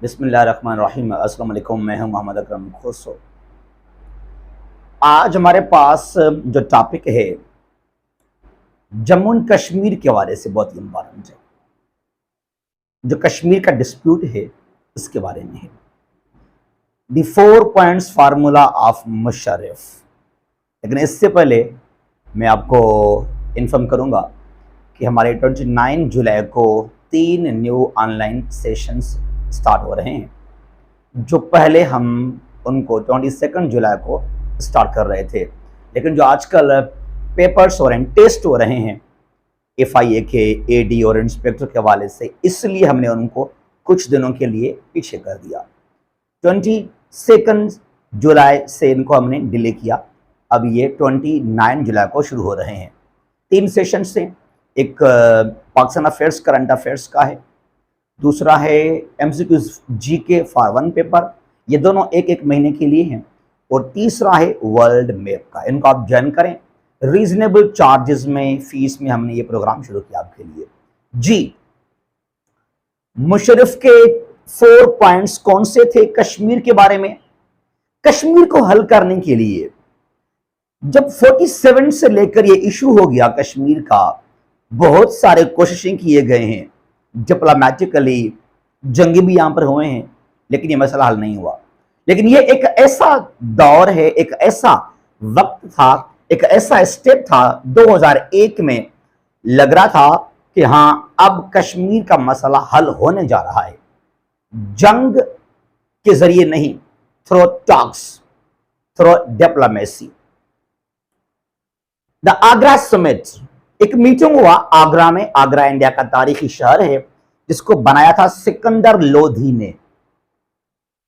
बिस्मिल्लाहिर्रहमानिर्रहीम। अस्सलाम वालेकुम। मैं हूं मोहम्मद अकरम खुसरो। आज हमारे पास जो टॉपिक है जम्मू एंड कश्मीर के हवाले से बहुत ही इम्पोर्टेंट है। जो कश्मीर का डिस्प्यूट है उसके बारे में है। The 4 points formula of Musharraf. लेकिन इससे पहले मैं आपको इन्फॉर्म करूंगा कि हमारे 29 जुलाई को 3 न्यू ऑनलाइन सेशंस स्टार्ट हो रहे हैं, जो पहले हम उनको 22 जुलाई को स्टार्ट कर रहे थे, लेकिन जो आजकल पेपर्स हो रहे हैं, टेस्ट हो रहे हैं FIA के, AD और इंस्पेक्टर के हवाले से, इसलिए हमने उनको कुछ दिनों के लिए पीछे कर दिया। 22 जुलाई से इनको हमने डिले किया। अब ये 29 जुलाई को शुरू हो रहे हैं। 3 सेशन से, एक पाकिस्तान अफेयर्स करंट अफेयर्स का है, दूसरा है MCQs GK फॉर 1 पेपर, ये दोनों एक महीने के लिए हैं, और तीसरा है वर्ल्ड मैप का। इनको आप ज्वाइन करें, रीजनेबल चार्जेस में, फीस में हमने ये प्रोग्राम शुरू किया आपके लिए। जी, मुशर्रफ के 4 पॉइंट्स कौन से थे कश्मीर के बारे में? कश्मीर को हल करने के लिए जब 47 से लेकर ये इशू हो गया कश्मीर का, बहुत सारे कोशिशें किए गए हैं, डिप्लोमेटिकली जंगी भी यहां पर हुए हैं, लेकिन ये मसला हल नहीं हुआ। लेकिन ये एक ऐसा दौर है, एक ऐसा वक्त था, एक ऐसा स्टेप था 2001 में, लग रहा था कि हां अब कश्मीर का मसला हल होने जा रहा है, जंग के जरिए नहीं, through talks, through diplomacy. The Agra summit, एक मीटिंग हुआ आगरा में। आगरा इंडिया का तारीखी शहर है, जिसको बनाया था सिकंदर लोधी ने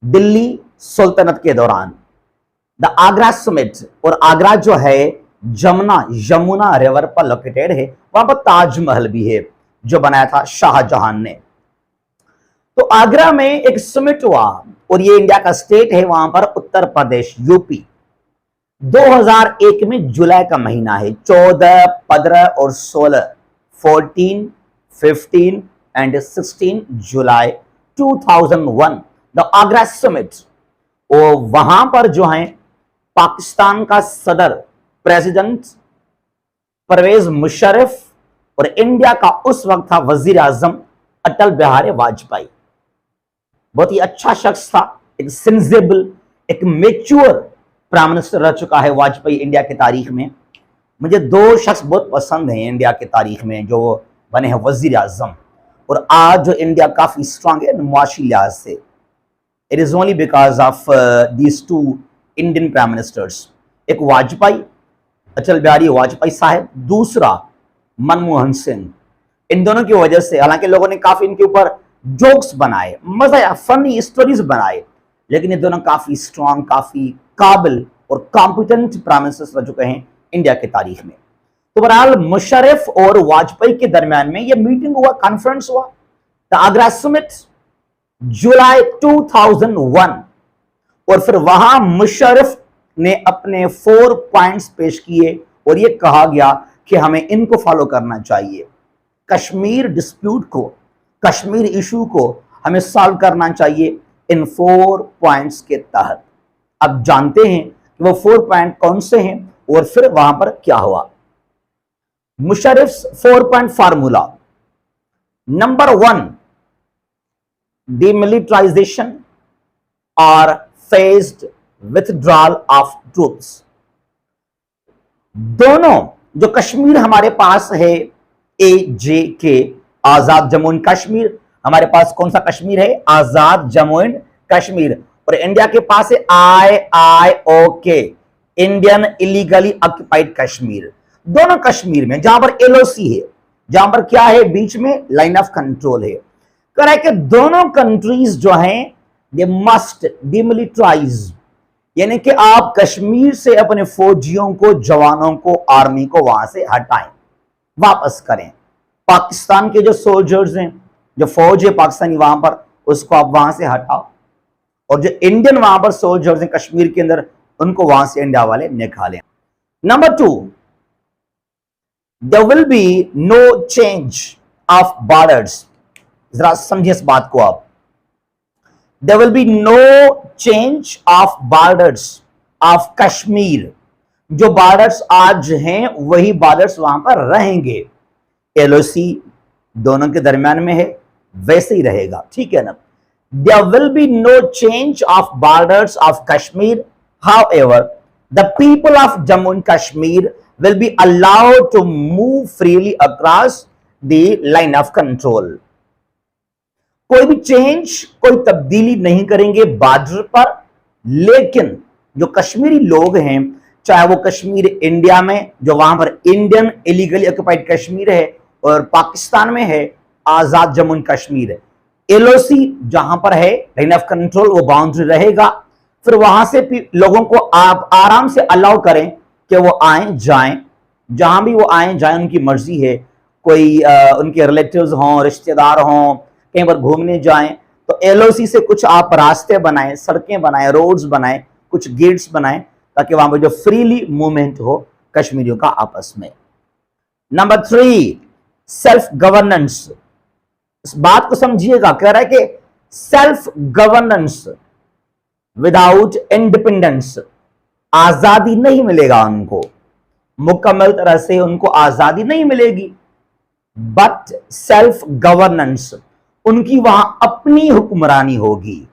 दिल्ली सुल्तनत के दौरान। द आगरा समिट, और आगरा जो है यमुना रिवर पर लोकेटेड है, वहां पर ताजमहल भी है जो बनाया था शाहजहां ने। तो आगरा में एक समिट हुआ, और ये इंडिया का स्टेट है, वहां पर उत्तर प्रदेश, यूपी। 2001 में जुलाई का महीना है, 14, 15 और 16, 14, 15 and 16 July 2001, the Agra summit. और वहां पर जो है पाकिस्तान का सदर प्रेसिडेंट परवेज मुशर्रफ, और इंडिया का उस वक्त था वजीर आजम अटल बिहारी वाजपेयी। बहुत ही अच्छा शख्स था, एक सेंसिबल, एक मैच्योर प्राइम मिनिस्टर रह चुका है वाजपेयी इंडिया की तारीख में। मुझे 2 शख्स बहुत पसंद हैं इंडिया की तारीख में जो बने हैं वजीर आजम, और आज जो इंडिया काफी स्ट्रांग है मुआशी लिहाज से, it is only because of these 2 Indian prime ministers. एक वाजपेयी, अटल बिहारी वाजपेयी साहब, दूसरा मनमोहन सिंह। इन दोनों की वजह से, हालांकि लोगों ने काफी इनके ऊपर जोक्स बनाए, मजा या फनी स्टोरीज बनाए, लेकिन ये दोनों काफी स्ट्रांग, काफी काबिल और कॉम्पिटेंट प्राइम मिनिस्टर्स रह चुके हैं इंडिया की तारीख में। तो बहरहाल मुशर्रफ और वाजपेयी के दरमियान में ये मीटिंग हुआ, कॉन्फ्रेंस हुआ, द आगरा समिट, जुलाई 2001। और फिर वहां मुशर्रफ ने अपने 4 पॉइंट्स पेश किए, और ये कहा गया कि हमें इनको फॉलो करना चाहिए। कश्मीर डिस्प्यूट को, कश्मीर इशू को हमें सॉल्व करना चाहिए इन 4 पॉइंट्स के तहत। अब जानते हैं कि वो 4 पॉइंट कौन से हैं, और फिर वहां पर क्या हुआ। Musharraf 4 point formula. Number 1, demilitarisation और फेज्ड विथड्रॉल ऑफ ट्रूप्स। दोनों जो कश्मीर हमारे पास है, AJK, Azad Jammu and Kashmir, हमारे पास कौन सा कश्मीर है? आजाद जम्मू एंड कश्मीर। और इंडिया के पास है IIOK, Indian illegally occupied Kashmir. दोनों कश्मीर में जहां पर LOC है, जहां पर क्या है, बीच में लाइन ऑफ कंट्रोल है, कह कि दोनों कंट्रीज जो हैं दे मस्ट डिमिलिटराइज, यानी कि आप कश्मीर से अपने फौजियों को, जवानों को, आर्मी को वहां से हटाएं, वापस करें। पाकिस्तान के जो सोल्जर्स हैं, जो फौज है पाकिस्तानी वहां पर, उसको आप वहां से हटाओ, और जो इंडियन वहां पर सोल्जर्स हैं कश्मीर के अंदर, उनको वहां से इंडिया वाले निकालें। Number 2, there will be no change of borders. जरा समझिए इस बात को आप। There will be no change of borders of Kashmir. जो बॉर्डर्स आज हैं वही बॉर्डर्स वहां पर रहेंगे। एलओसी दोनों के दरमियान में है, वैसे ही रहेगा, ठीक है ना। There will be no change of borders of Kashmir, however the people of Jammu and Kashmir will be allowed to move freely across the line of control. कोई भी चेंज, कोई तब्दीली नहीं करेंगे बॉर्डर पर, लेकिन जो कश्मीरी लोग हैं, चाहे वो कश्मीर इंडिया में, जो वहां पर इंडियन इलीगली ऑक्युपाइड कश्मीर है, और पाकिस्तान में है आजाद जम्मू एंड कश्मीर है, एलओसी जहां पर है लाइन ऑफ कंट्रोल वो बाउंड्री रहेगा। फिर वहां से लोगों को आप आराम से अलाउ करें कि वो आए जाएं, जहां भी वो आए जाएं, उनकी मर्जी है। कोई उनके रिलेटिव्स हों, रिश्तेदार हों, कहीं पर घूमने जाएं, तो एलओसी से कुछ आप रास्ते बनाएं, सड़कें बनाएं, रोड्स बनाएं, कुछ गेट्स बनाएं, ताकि वहां पर जो फ्रीली मूवमेंट हो कश्मीरियों का आपस में। Number 3, self governance. इस बात को समझिएगा, कह रहा है कि सेल्फ गवर्नेंस विदाउट इंडिपेंडेंस, आजादी नहीं मिलेगा उनको, मुकम्मल तरह से उनको आजादी नहीं मिलेगी। बट सेल्फ गवर्नेंस, उनकी वहां अपनी हुक्मरानी होगी।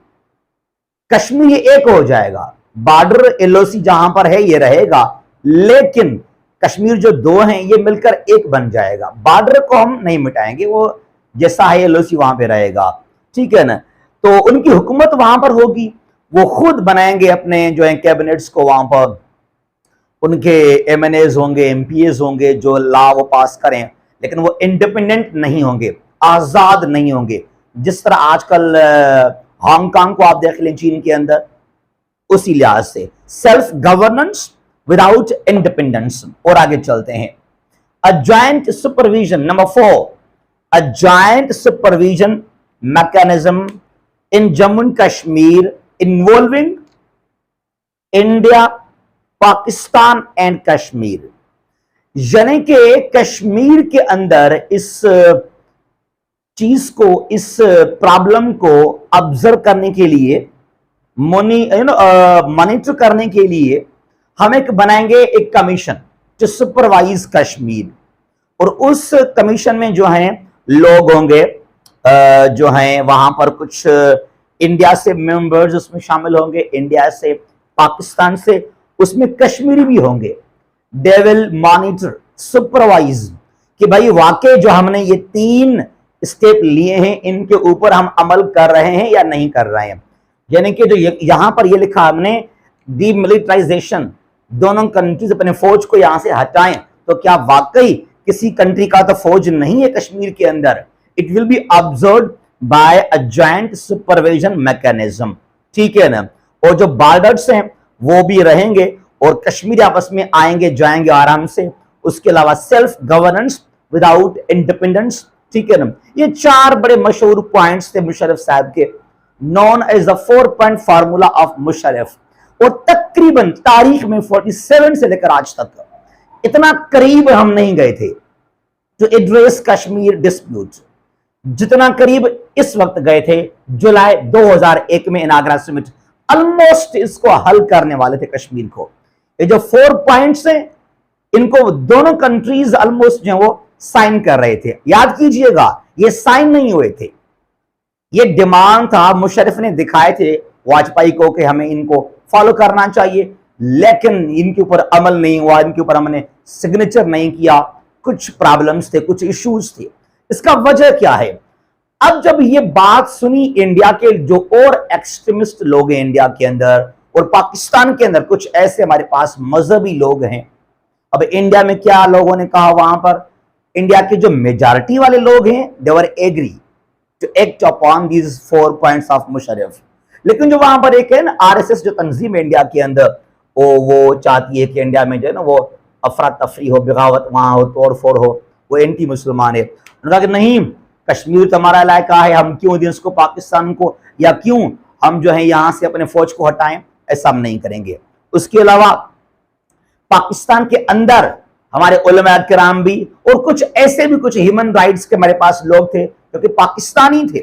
कश्मीर एक हो जाएगा, बॉर्डर एलओसी जहां पर है ये रहेगा, लेकिन कश्मीर जो दो हैं ये मिलकर एक बन जाएगा। बॉर्डर को हम नहीं मिटाएंगे, वो जैसा है एलओसी वहां पे रहेगा, ठीक है ना। तो उनकी हुकूमत वहां पर होगी, वो खुद बनाएंगे अपने जो है कैबिनेट्स को, वहां पर उनके एमएनएज होंगे, एमपीएज होंगे, जो लॉ वो पास करें, लेकिन वो इंडिपेंडेंट नहीं होंगे, आजाद नहीं होंगे। जिस तरह आजकल हांगकांग को आप देख लें चीन के अंदर, उसी लिहाज से सेल्फ गवर्नेंस विदाउट इंडिपेंडेंस। और आगे चलते हैं, a joint supervision. Number 4, a joint supervision mechanism in Jammu and Kashmir involving India, Pakistan and Kashmir. यानी कि कश्मीर के अंदर इस चीज को, इस प्रॉब्लम को ऑब्जर्व करने के लिए, मॉनिटर करने के लिए हम एक बनाएंगे एक कमीशन टू सुपरवाइज कश्मीर। और उस कमीशन में जो हैं लोग होंगे, जो हैं वहां पर कुछ इंडिया से मेंबर्स उसमें शामिल होंगे, इंडिया से, पाकिस्तान से, उसमें कश्मीरी भी होंगे। दे विल मॉनिटर, सुपरवाइज कि भाई वाकई जो हमने ये 3 स्टेप लिए हैं इनके ऊपर हम अमल कर रहे हैं या नहीं कर रहे हैं। यानी कि जो यहां पर ये लिखा हमने डीमिलिटराइजेशन, दोनों कंट्रीज अपने फौज को यहां से हटाएं, तो क्या वाकई किसी कंट्री का तो फौज नहीं है कश्मीर के अंदर। It will be observed bye a joint supervision mechanism, ठीक है ना। और जो बॉर्डर्स हैं वो भी रहेंगे और कश्मीर आपस में आएंगे जाएंगे आराम से। उसके अलावा सेल्फ गवर्नेंस विदाउट इंडिपेंडेंस, ठीक है ना। ये 4 बड़े मशहूर पॉइंट्स थे मुशर्रफ साहब के, known as the 4-point formula of Musharraf. और तकरीबन तारीख में 47 से लेकर आज तक इतना करीब हम नहीं गए थे टू एड्रेस कश्मीर डिस्प्यूट, जितना करीब इस वक्त गए थे जुलाई 2001 में इनाग्रा समिट। ऑलमोस्ट इसको हल करने वाले थे कश्मीर को। ये जो 4 पॉइंट्स हैं इनको दोनों कंट्रीज ऑलमोस्ट जो वो साइन कर रहे थे। याद कीजिएगा, ये साइन नहीं हुए थे, ये डिमांड था, मुशर्रफ ने दिखाए थे वाजपेयी को कि हमें इनको फॉलो करना चाहिए, लेकिन इनके ऊपर अमल नहीं हुआ, इनके ऊपर हमने सिग्नेचर नहीं किया, कुछ प्रॉब्लम्स थे, कुछ इश्यूज थे। इसका वजह क्या है? अब जब ये बात सुनी इंडिया के जो और एक्सट्रीमिस्ट लोग हैं इंडिया के अंदर और पाकिस्तान के अंदर, कुछ ऐसे हमारे पास मजहबी लोग हैं। अब इंडिया में क्या लोगों ने कहा, वहां पर इंडिया के जो मेजॉरिटी वाले लोग हैं they were agree to act upon these 4 points of Musharraf. लेकिन जो वहां पर एक है ना आरएसएस जो तंजीम है इंडिया के अंदर, वो चाहती है कि इंडिया में जो है ना वो अफरा तफरी हो, बगावत वहां हो, तोड़ फोड़ हो, वो एंटी मुसलमान है। उन्होंने कहा कि नहीं, कश्मीर तो हमारा इलाका है, हम क्यों दें उसको पाकिस्तान को, या क्यों हम जो है यहां से अपने फौज को हटाएं, ऐसा हम नहीं करेंगे। उसके अलावा पाकिस्तान के अंदर हमारे उलमा किराम भी और कुछ ऐसे भी कुछ ह्यूमन राइट्स के हमारे पास लोग थे जो कि पाकिस्तानी थे।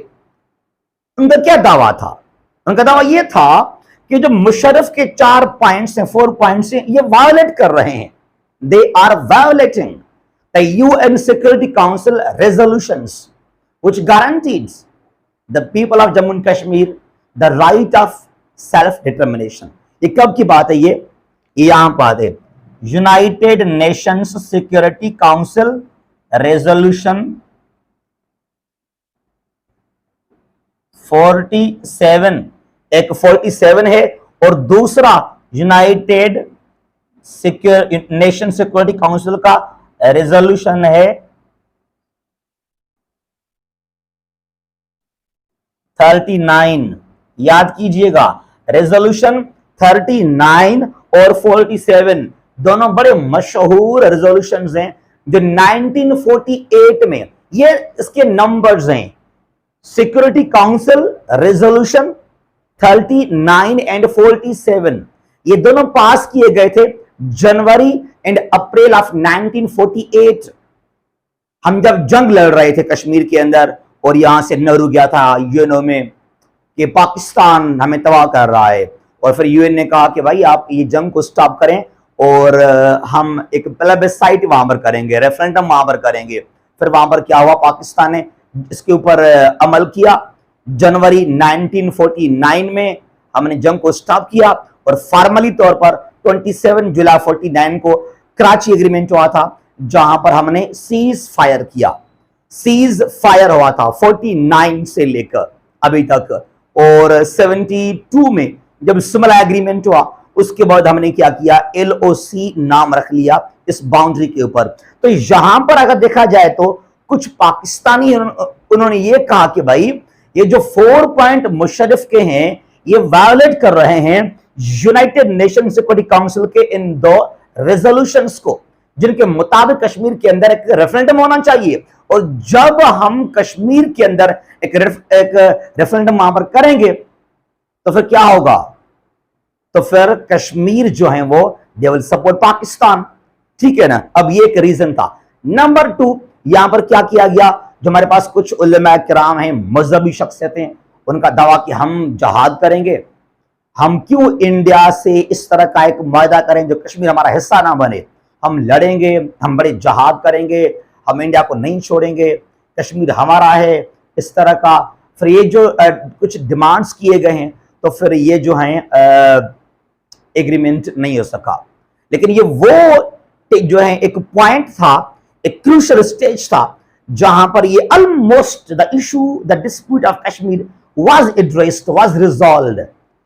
उनका क्या दावा था उनका दावा यह था कि जो मुशर्रफ के 4 पॉइंट्स हैं, 4 पॉइंट्स हैं, ये वायोलेट कर रहे हैं। They are violating the UN Security Council resolutions which guarantees the people of Jammu and Kashmir the right of self determination. ये कब की बात है? ये यहां बात है United Nations Security Council resolution 47, एक 47 है और दूसरा यूनाइटेड नेशन सिक्योरिटी काउंसिल का रेजोल्यूशन है 39। याद कीजिएगा, रेजोल्यूशन 39 और 47 दोनों बड़े मशहूर रेजोल्यूशंस हैं जो 1948 में, ये इसके नंबर्स हैं, सिक्योरिटी काउंसिल रेजोल्यूशन 39 एंड 47, ये दोनों पास किए गए थे जनवरी एंड अप्रैल ऑफ 1948। हम जब जंग लड़ रहे थे कश्मीर के अंदर और यहां से नेहरू गया था यूएनओ में कि पाकिस्तान हमें तबाह कर रहा है, और फिर यूएन ने कहा कि भाई आप ये जंग को स्टॉप करें और हम एक प्लेबिसाइट वहां पर करेंगे, रेफरेंडम वहां पर करेंगे। फिर वहां पर क्या हुआ, पाकिस्तान ने इसके ऊपर अमल किया। जनवरी 1949 में हमने जंग को स्टॉप किया और फॉर्मली तौर पर 27 जुलाई 49 को कराची एग्रीमेंट हुआ था, जहां पर हमने सीज फायर किया। सीज फायर हुआ था 49 से लेकर अभी तक, और 72 में जब शिमला एग्रीमेंट हुआ उसके बाद हमने क्या किया, LOC नाम रख लिया इस बाउंड्री के ऊपर। तो यहां पर अगर देखा जाए तो कुछ पाकिस्तानी उन्होंने ये कहा कि भाई ये जो 4 पॉइंट मुशर्रफ के हैं ये वायोलेट कर रहे हैं यूनाइटेड नेशन सिक्योरिटी काउंसिल के इन 2 रेजोल्यूशंस को, जिनके मुताबिक कश्मीर के अंदर एक रेफरेंडम होना चाहिए। और जब हम कश्मीर के अंदर एक रेफरेंडम वहां पर करेंगे तो फिर क्या होगा, तो फिर कश्मीर जो है वो दे विल सपोर्ट पाकिस्तान। ठीक है ना। अब ये एक रीजन था। नंबर 2, यहां पर क्या किया गया, जो हमारे पास कुछ उलमा किराम हैं, मजहबी शख्सियतें, उनका दावा कि हम जहाद करेंगे, हम क्यों इंडिया से इस तरह का एक वायदा करें जो कश्मीर हमारा हिस्सा ना बने, हम लड़ेंगे, हम बड़े जहाद करेंगे, हम इंडिया को नहीं छोड़ेंगे, कश्मीर हमारा है, इस तरह का। फिर ये जो कुछ डिमांड्स किए गए हैं तो फिर ये जो हैं एग्रीमेंट नहीं हो सका। लेकिन ये वो जो है एक पॉइंट था, एक क्रूशियल स्टेज था जहां पर ये almost the issue, the dispute of Kashmir was addressed, was resolved,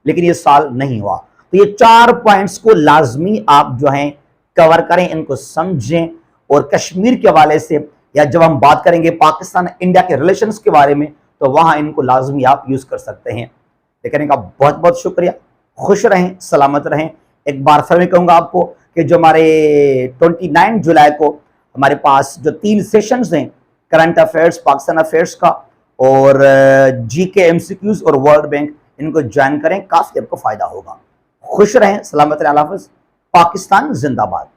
लेकिन ये सॉल्व नहीं हुआ। तो ये 4 पॉइंट्स को लाजमी आप जो हैं कवर करें, इनको समझें, और कश्मीर के हवाले से या जब हम बात करेंगे पाकिस्तान इंडिया के रिलेशंस के बारे में तो वहां इनको लाजमी आप यूज कर सकते हैं। देखने का बहुत बहुत शुक्रिया। खुश रहें, सलामत रहें। एक बार फिर मैं कहूंगा आपको कि जो हमारे 29 जुलाई को हमारे पास जो 3 सेशंस हैं, करंट अफेयर्स, पाकिस्तान अफेयर्स का और GK MCQs और वर्ल्ड बैंक, इनको ज्वाइन करें, काफी आपको फायदा होगा। खुश रहें, सलामत रहें। अल्लाह हाफ़िज़। पाकिस्तान जिंदाबाद।